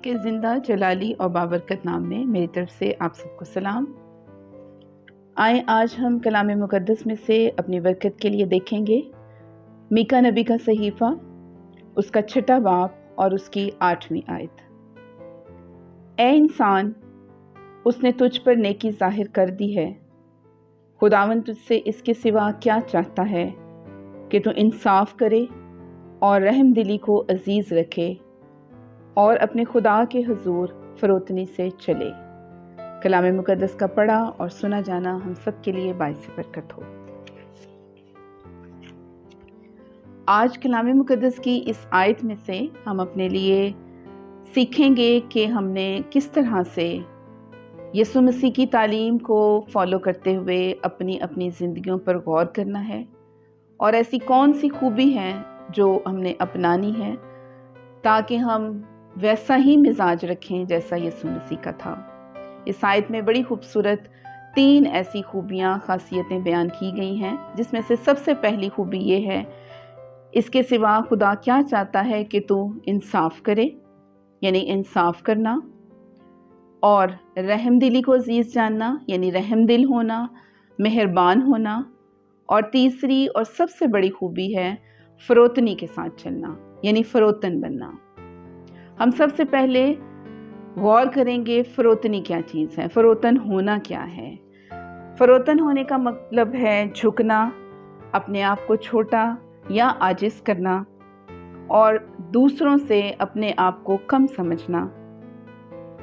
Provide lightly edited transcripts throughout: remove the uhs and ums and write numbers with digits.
کے زندہ جلالی اور بابرکت نام میں میری طرف سے آپ سب کو سلام۔ آئیں آج ہم کلام مقدس میں سے اپنی برکت کے لیے دیکھیں گے میکا نبی کا صحیفہ، اس کا 6واں باب اور اس کی 8ویں آیت۔ اے انسان، اس نے تجھ پر نیکی ظاہر کر دی ہے، خداوند تجھ سے اس کے سوا کیا چاہتا ہے کہ تو انصاف کرے اور رحم دلی کو عزیز رکھے اور اپنے خدا کے حضور فروتنی سے چلے۔ کلام مقدس کا پڑھا اور سنا جانا ہم سب کے لیے باعث برکت ہو۔ آج کلام مقدس کی اس آیت میں سے ہم اپنے لیے سیکھیں گے کہ ہم نے کس طرح سے یسوع مسیح کی تعلیم کو فالو کرتے ہوئے اپنی اپنی زندگیوں پر غور کرنا ہے، اور ایسی کون سی خوبی ہے جو ہم نے اپنانی ہے تاکہ ہم ویسا ہی مزاج رکھیں جیسا یسوع مسیح کا تھا۔ اس آیت میں بڑی خوبصورت 3 ایسی خوبیاں، خاصیتیں بیان کی گئی ہیں، جس میں سے سب سے پہلی خوبی یہ ہے، اس کے سوا خدا کیا چاہتا ہے کہ تو انصاف کرے، یعنی انصاف کرنا، اور رحم دلی کو عزیز جاننا، یعنی رحم دل ہونا، مہربان ہونا، اور تیسری اور سب سے بڑی خوبی ہے فروتنی کے ساتھ چلنا، یعنی فروتن بننا۔ ہم سب سے پہلے غور کریں گے فروتنی کیا چیز ہے، فروتن ہونا کیا ہے۔ فروتن ہونے کا مطلب ہے جھکنا، اپنے آپ کو چھوٹا یا عاجز کرنا، اور دوسروں سے اپنے آپ کو کم سمجھنا۔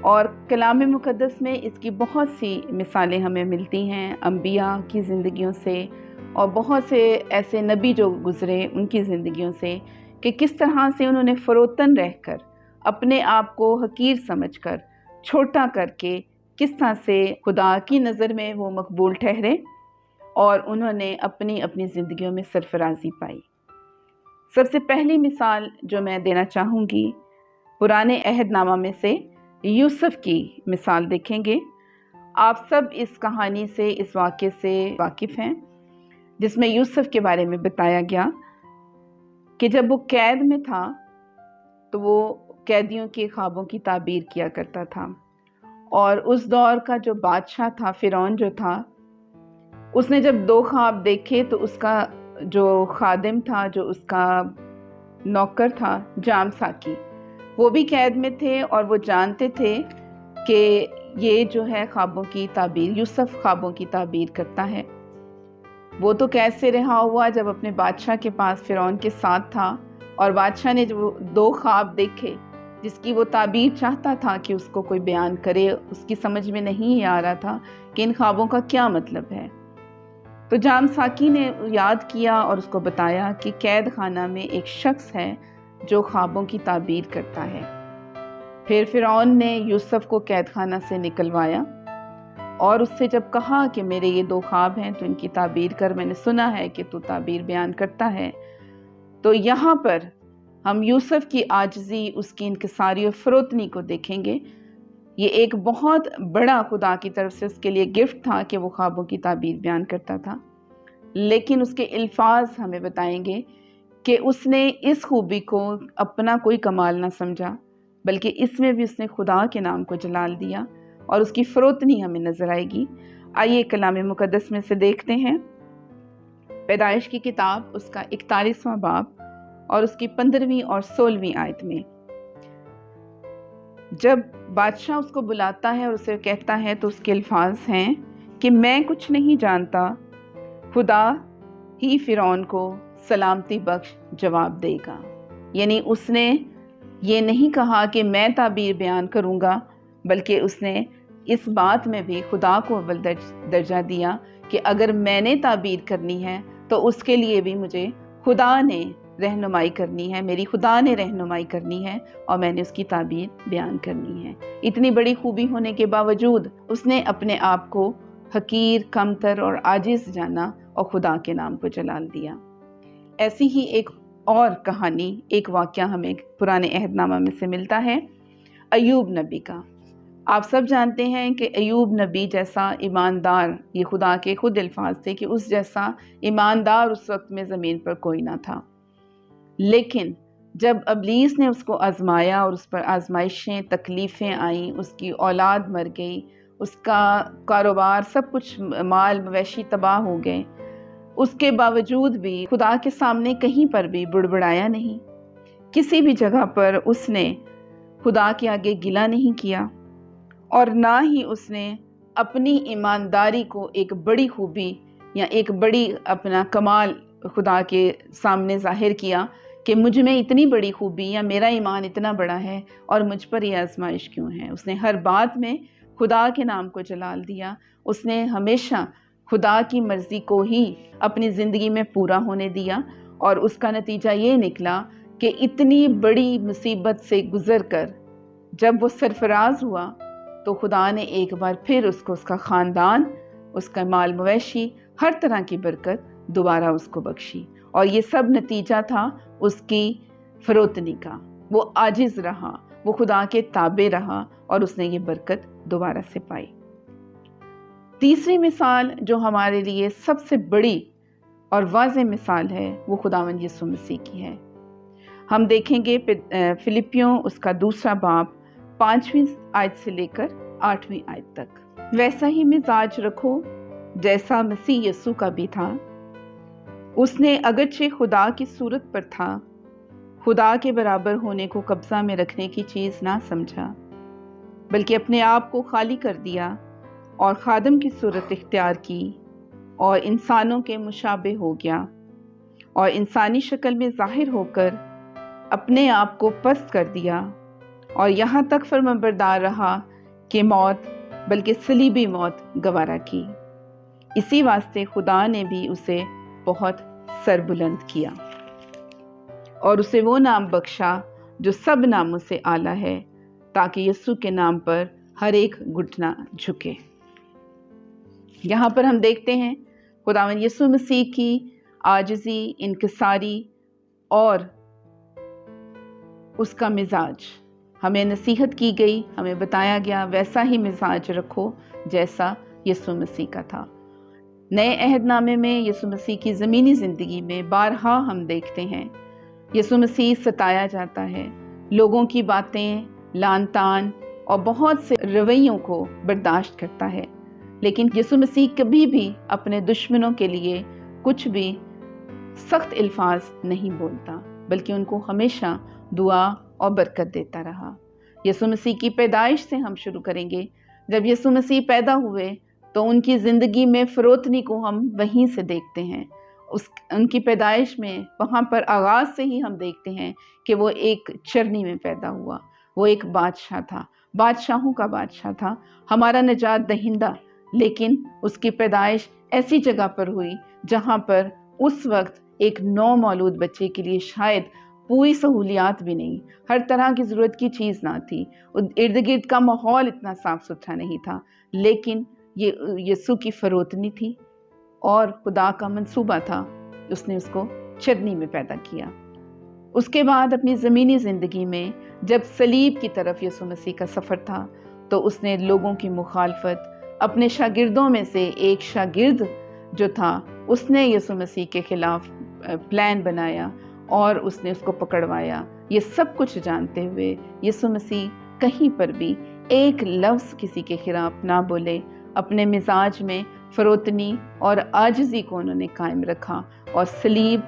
اور کلام مقدس میں اس کی بہت سی مثالیں ہمیں ملتی ہیں، انبیاء کی زندگیوں سے اور بہت سے ایسے نبی جو گزرے ان کی زندگیوں سے، کہ کس طرح سے انہوں نے فروتن رہ کر، اپنے آپ کو حقیر سمجھ کر، چھوٹا کر کے، کس طرح سے خدا کی نظر میں وہ مقبول ٹھہرے اور انہوں نے اپنی اپنی زندگیوں میں سرفرازی پائی۔ سب سے پہلی مثال جو میں دینا چاہوں گی، پرانے عہد نامہ میں سے یوسف کی مثال دیکھیں گے۔ آپ سب اس کہانی سے، اس واقعے سے واقف ہیں، جس میں یوسف کے بارے میں بتایا گیا کہ جب وہ قید میں تھا تو وہ قیدیوں کے خوابوں کی تعبیر کیا کرتا تھا، اور اس دور کا جو بادشاہ تھا، فرعون جو تھا، اس نے جب 2 خواب دیکھے تو اس کا جو خادم تھا، جو اس کا نوکر تھا، جام ساکی، وہ بھی قید میں تھے، اور وہ جانتے تھے کہ یہ جو ہے خوابوں کی تعبیر، یوسف خوابوں کی تعبیر کرتا ہے۔ وہ تو قید سے رہا ہوا جب اپنے بادشاہ کے پاس فرعون کے ساتھ تھا، اور بادشاہ نے جو 2 خواب دیکھے جس کی وہ تعبیر چاہتا تھا کہ اس کو کوئی بیان کرے، اس کی سمجھ میں نہیں آ رہا تھا کہ ان خوابوں کا کیا مطلب ہے۔ تو جام ساکی نے یاد کیا اور اس کو بتایا کہ قید خانہ میں ایک شخص ہے جو خوابوں کی تعبیر کرتا ہے۔ پھر فرعون نے یوسف کو قید خانہ سے نکلوایا اور اس سے جب کہا کہ میرے یہ 2 خواب ہیں تو ان کی تعبیر کر، میں نے سنا ہے کہ تو تعبیر بیان کرتا ہے۔ تو یہاں پر ہم یوسف کی عاجزی، اس کی انکساری اور فروتنی کو دیکھیں گے۔ یہ ایک بہت بڑا خدا کی طرف سے اس کے لیے گفٹ تھا کہ وہ خوابوں کی تعبیر بیان کرتا تھا، لیکن اس کے الفاظ ہمیں بتائیں گے کہ اس نے اس خوبی کو اپنا کوئی کمال نہ سمجھا، بلکہ اس میں بھی اس نے خدا کے نام کو جلال دیا، اور اس کی فروتنی ہمیں نظر آئے گی۔ آئیے کلام مقدس میں سے دیکھتے ہیں پیدائش کی کتاب، اس کا 41واں باب اور اس کی 15ویں اور 16ویں آیت میں۔ جب بادشاہ اس کو بلاتا ہے اور اسے کہتا ہے تو اس کے الفاظ ہیں کہ میں کچھ نہیں جانتا، خدا ہی فرعون کو سلامتی بخش جواب دے گا۔ یعنی اس نے یہ نہیں کہا کہ میں تعبیر بیان کروں گا، بلکہ اس نے اس بات میں بھی خدا کو اول درجہ دیا کہ اگر میں نے تعبیر کرنی ہے تو اس کے لیے بھی مجھے خدا نے رہنمائی کرنی ہے، میری خدا نے رہنمائی کرنی ہے، اور میں نے اس کی تعبیر بیان کرنی ہے۔ اتنی بڑی خوبی ہونے کے باوجود اس نے اپنے آپ کو حقیر، کمتر اور عاجز جانا اور خدا کے نام کو جلال دیا۔ ایسی ہی ایک اور کہانی، ایک واقعہ ہمیں پرانے عہد نامہ میں سے ملتا ہے، ایوب نبی کا۔ آپ سب جانتے ہیں کہ ایوب نبی جیسا ایماندار، یہ خدا کے خود الفاظ تھے کہ اس جیسا ایماندار اس وقت میں زمین پر کوئی نہ تھا، لیکن جب ابلیس نے اس کو آزمایا اور اس پر آزمائشیں تکلیفیں آئیں، اس کی اولاد مر گئی، اس کا کاروبار سب کچھ مال مویشی تباہ ہو گئے، اس کے باوجود بھی خدا کے سامنے کہیں پر بھی بڑبڑایا نہیں، کسی بھی جگہ پر اس نے خدا کے آگے گلہ نہیں کیا، اور نہ ہی اس نے اپنی ایمانداری کو ایک بڑی خوبی یا ایک بڑی اپنا کمال خدا کے سامنے ظاہر کیا کہ مجھ میں اتنی بڑی خوبی یا میرا ایمان اتنا بڑا ہے اور مجھ پر یہ آزمائش کیوں ہے۔ اس نے ہر بات میں خدا کے نام کو جلال دیا، اس نے ہمیشہ خدا کی مرضی کو ہی اپنی زندگی میں پورا ہونے دیا، اور اس کا نتیجہ یہ نکلا کہ اتنی بڑی مصیبت سے گزر کر جب وہ سرفراز ہوا تو خدا نے ایک بار پھر اس کو، اس کا خاندان، اس کا مال مویشی، ہر طرح کی برکت دوبارہ اس کو بخشی، اور یہ سب نتیجہ تھا اس کی فروتنی کا۔ وہ عاجز رہا، وہ خدا کے تابع رہا، اور اس نے یہ برکت دوبارہ سے پائی۔ تیسری مثال جو ہمارے لیے سب سے بڑی اور واضح مثال ہے وہ خداوند یسوع مسیح کی ہے۔ ہم دیکھیں گے فلپیوں اس کا 2 باب 5ویں آیت سے لے کر 8ویں آیت تک۔ ویسا ہی مزاج رکھو جیسا مسیح یسوع کا بھی تھا۔ اس نے اگرچہ خدا کی صورت پر تھا، خدا کے برابر ہونے کو قبضہ میں رکھنے کی چیز نہ سمجھا، بلکہ اپنے آپ کو خالی کر دیا اور خادم کی صورت اختیار کی، اور انسانوں کے مشابہ ہو گیا، اور انسانی شکل میں ظاہر ہو کر اپنے آپ کو پست کر دیا، اور یہاں تک فرمانبردار رہا کہ موت، بلکہ صلیبی موت گوارا کی۔ اسی واسطے خدا نے بھی اسے بہت سربلند کیا اور اسے وہ نام بخشا جو سب ناموں سے اعلیٰ ہے، تاکہ یسوع کے نام پر ہر ایک گھٹنا جھکے۔ یہاں پر ہم دیکھتے ہیں خداوند یسوع مسیح کی عاجزی، انکساری اور اس کا مزاج ہمیں نصیحت کی گئی، ہمیں بتایا گیا ویسا ہی مزاج رکھو جیسا یسوع مسیح کا تھا۔ نئے عہد نامے میں یسوع مسیح کی زمینی زندگی میں بارہا ہم دیکھتے ہیں یسوع مسیح ستایا جاتا ہے، لوگوں کی باتیں، لان تان اور بہت سے رویوں کو برداشت کرتا ہے، لیکن یسوع مسیح کبھی بھی اپنے دشمنوں کے لیے کچھ بھی سخت الفاظ نہیں بولتا، بلکہ ان کو ہمیشہ دعا اور برکت دیتا رہا۔ یسوع مسیح کی پیدائش سے ہم شروع کریں گے۔ جب یسوع مسیح پیدا ہوئے تو ان کی زندگی میں فروتنی کو ہم وہیں سے دیکھتے ہیں۔ ان کی پیدائش میں وہاں پر آغاز سے ہی ہم دیکھتے ہیں کہ وہ ایک چرنی میں پیدا ہوا، وہ ایک بادشاہ تھا، بادشاہوں کا بادشاہ تھا، ہمارا نجات دہندہ، لیکن اس کی پیدائش ایسی جگہ پر ہوئی جہاں پر اس وقت ایک نو مولود بچے کے لیے شاید پوری سہولیات بھی نہیں، ہر طرح کی ضرورت کی چیز نہ تھی، ارد گرد کا ماحول اتنا صاف ستھرا نہیں تھا، لیکن یہ یسوع کی فروتنی تھی اور خدا کا منصوبہ تھا، اس نے اس کو چرنی میں پیدا کیا۔ اس کے بعد اپنی زمینی زندگی میں جب صلیب کی طرف یسوع مسیح کا سفر تھا تو اس نے لوگوں کی مخالفت، اپنے شاگردوں میں سے ایک شاگرد جو تھا اس نے یسوع مسیح کے خلاف پلان بنایا اور اس نے اس کو پکڑوایا۔ یہ سب کچھ جانتے ہوئے یسوع مسیح کہیں پر بھی ایک لفظ کسی کے خلاف نہ بولے، اپنے مزاج میں فروتنی اور عاجزی کو انہوں نے قائم رکھا، اور صلیب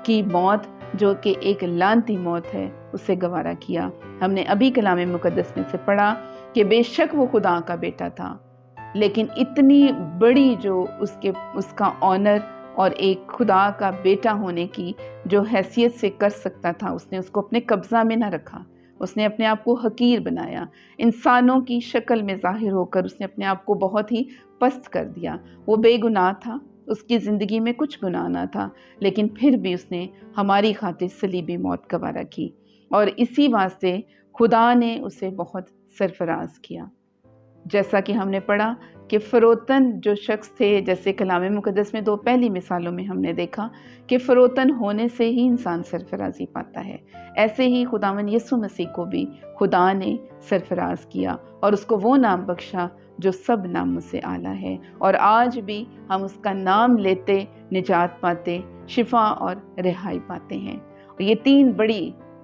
کی موت جو کہ ایک لعنتی موت ہے اسے گوارا کیا۔ ہم نے ابھی کلام مقدس میں سے پڑھا کہ بے شک وہ خدا کا بیٹا تھا، لیکن اتنی بڑی جو اس کا آنر اور ایک خدا کا بیٹا ہونے کی جو حیثیت سے کر سکتا تھا، اس نے اس کو اپنے قبضہ میں نہ رکھا، اس نے اپنے آپ کو حقیر بنایا، انسانوں کی شکل میں ظاہر ہو کر اس نے اپنے آپ کو بہت ہی پست کر دیا۔ وہ بے گناہ تھا، اس کی زندگی میں کچھ گناہ نہ تھا، لیکن پھر بھی اس نے ہماری خاطر صلیبی موت گوارا کی، اور اسی واسطے خدا نے اسے بہت سرفراز کیا۔ جیسا کہ ہم نے پڑھا کہ فروتن جو شخص تھے، جیسے کلام مقدس میں 2 پہلی مثالوں میں ہم نے دیکھا کہ فروتن ہونے سے ہی انسان سرفرازی پاتا ہے، ایسے ہی خداوند یسوع مسیح کو بھی خدا نے سرفراز کیا اور اس کو وہ نام بخشا جو سب ناموں سے اعلیٰ ہے، اور آج بھی ہم اس کا نام لیتے نجات پاتے، شفا اور رہائی پاتے ہیں۔ اور یہ 3 بڑی